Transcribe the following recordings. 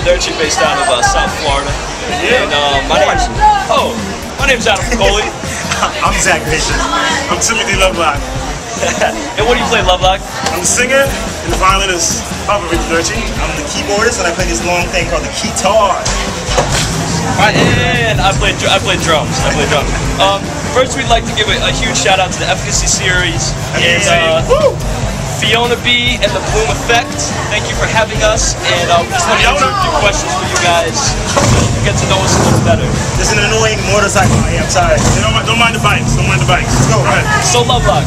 Viderci, based out of South Florida. Yeah. And my name's Adam Foley. I'm Zach Bishop. I'm Timothy Lovelock. And what do you play, Lovelock? I'm the singer and the violinist of Viderci. I'm the keyboardist, and I play this long thing called the guitar. And I play drums. First, we'd like to give a huge shout out to the Efficacy series and Fiona B and the Bloom Effect. Thank you for having us. And we just want to answer a few questions for you guys to get to know us a little better. There's an annoying motorcycle. I'm sorry. Don't mind the bikes. Don't mind the bikes. Let's go. Right. So, Lovelock,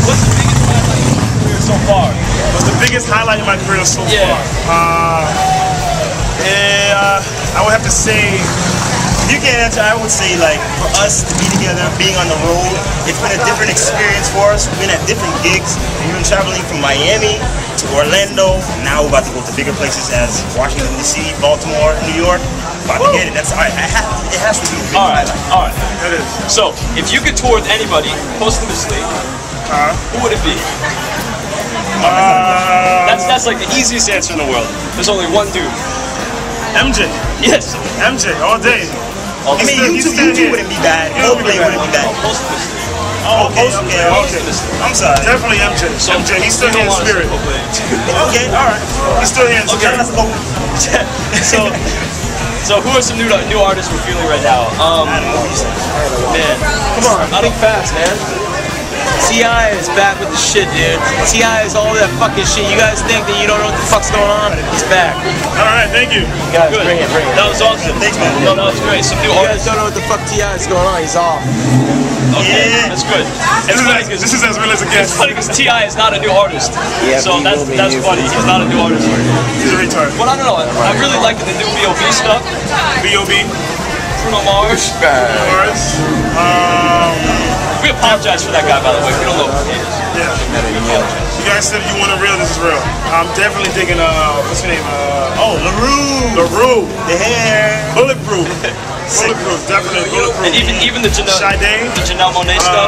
what's the biggest highlight of your career so far? What's the biggest highlight in my career so far? I would have to say, If you can't answer, I would say, like, for us to be together, being on the road, it's been a different experience for us. We've been at different gigs. We've been traveling from Miami to Orlando. Now we're about to go to bigger places as Washington, D.C., Baltimore, New York. About to get it. That's all right. It has to be a big highlight. All right. that is. So, if you could tour with anybody posthumously, who would it be? That's like the easiest answer in the world. There's only one dude. MJ. Yes. MJ, all day. I mean, YouTube wouldn't be bad. Coldplay wouldn't be bad. Posthumously. Okay. I'm sorry. Definitely MJ. So, MJ, he's still you here in don't want to spirit. say Coldplay. Okay, all right. He's still here in spirit. So who are some new artists we're feeling right now? Man, come on, think fast, man. T.I. is back with the shit, dude. T.I. is all that fucking shit. You guys think that you don't know what the fuck's going on? He's back. All right, thank you. Guys, Good. bring it. That was awesome. Thanks, man. No, that was great. Some new You guys artists. don't know what the fuck T.I. is going on. He's off. Okay, Yeah. that's good. This is as real as it It's gets. funny because T.I. is not a new artist. Yeah, So but he that's will be funny. new. He's not a new artist. He's a retard. But I don't know. I really like the new B.O.B. stuff. B.O.B. Bruno Mars. Mars. We apologize for that guy, by the way. We don't know who he is. Yeah. You guys said you want it real, this is real. I'm definitely digging, what's your name? LaRue. The hair. Bulletproof. Bulletproof, definitely Bulletproof. And even the Janelle Monáe stuff.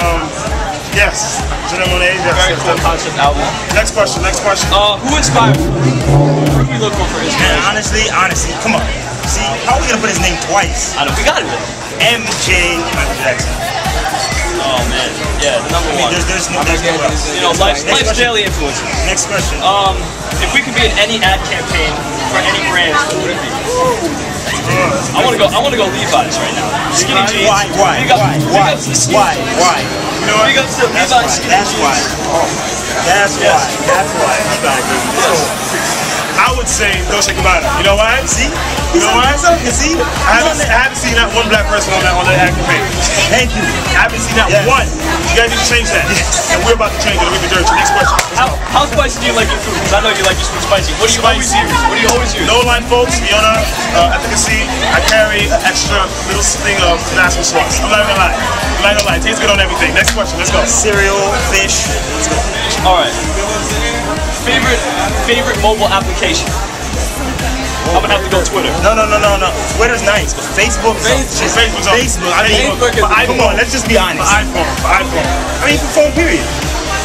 Yes. Janelle Monáe, yes. Very cool concept album. Next question. Who inspired you? Who do we look for And inspiration? honestly, come on. See, how are we gonna put his name twice? I know, we got it. MJ Michael Jackson. Oh man, yeah, the number I mean, one. there's no else. You know, life's daily influences. Next question. If we could be in any ad campaign for any brand, what would it be? I want to go Levi's right now. Skinny jeans. Why? Big ups to the skinny jeans. You know what? Big ups to Levi's skinny That's jeans. why. That's why. I would say Dolce & Gabbana. You know why? See? You know why? See? I haven't seen that one black person on that ad campaign. Thank you. I haven't seen that Yes. one. You guys need to change that. And we're about to change it. We'll be dirty. Next question. How spicy do you like your food? Because I know you like your food spicy. What do you always use? What do you always use? No line, folks. Fiona, Efficacy. I carry an extra little thing of Tabasco sauce. I'm not even gonna lie. It tastes good on everything. Next question. Let's go. Cereal, fish. Let's go. All right. Favorite mobile application? I'm gonna have to go Twitter. No. Twitter's nice, but Facebook. Facebook's on. Facebook. I mean, come on. Let's just be honest. For iPhone. I mean, for phone period.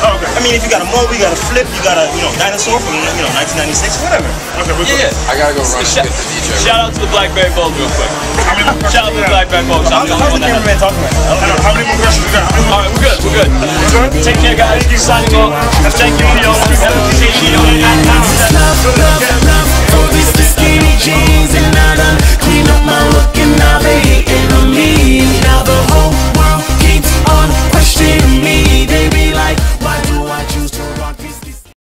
Oh, okay. I mean, if you got a mobile, you got a flip, you got a dinosaur from 1996, whatever. Okay, we're good. Yeah. I gotta go run and get the DJ. Shout out to the Blackberry Bulb real quick. How many more Shout out to the Blackberry Bulb. How's the cameraman talking right now? How many more questions we got? All right, we're good. We're good? Take care, guys. Signing off. Thank you, Fiona.